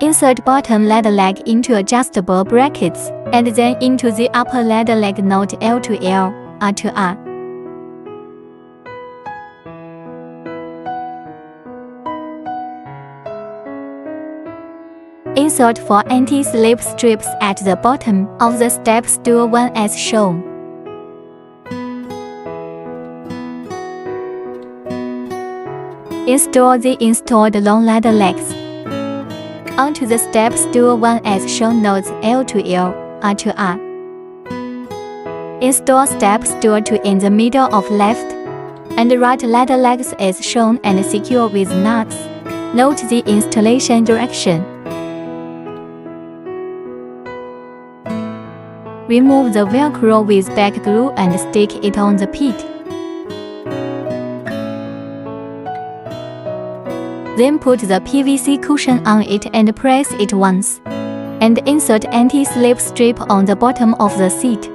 Insert bottom ladder leg into adjustable brackets, and then into the upper ladder leg node L to L, R to R. Insert 4 anti-slip strips at the bottom of the step stool 1 as shown. Install the installed long ladder legs onto the step stool 1 as shown nodes L to L, R to R. Install step stool 2 in the middle of left and right ladder legs as shown and secure with nuts. Note the installation direction. Remove the Velcro with back glue and stick it on the pit. Then put the PVC cushion on it and press it once. And insert anti-slip strip on the bottom of the seat.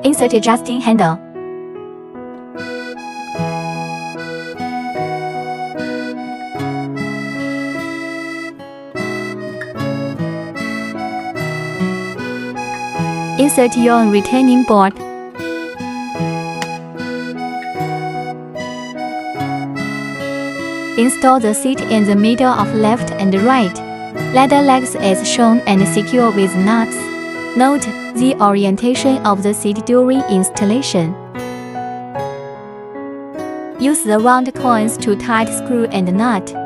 Insert adjusting handle. Insert your retaining board. Install the seat in the middle of left and right ladder legs as shown and secure with nuts. Note the orientation of the seat during installation. Use the round coins to tight screw and nut.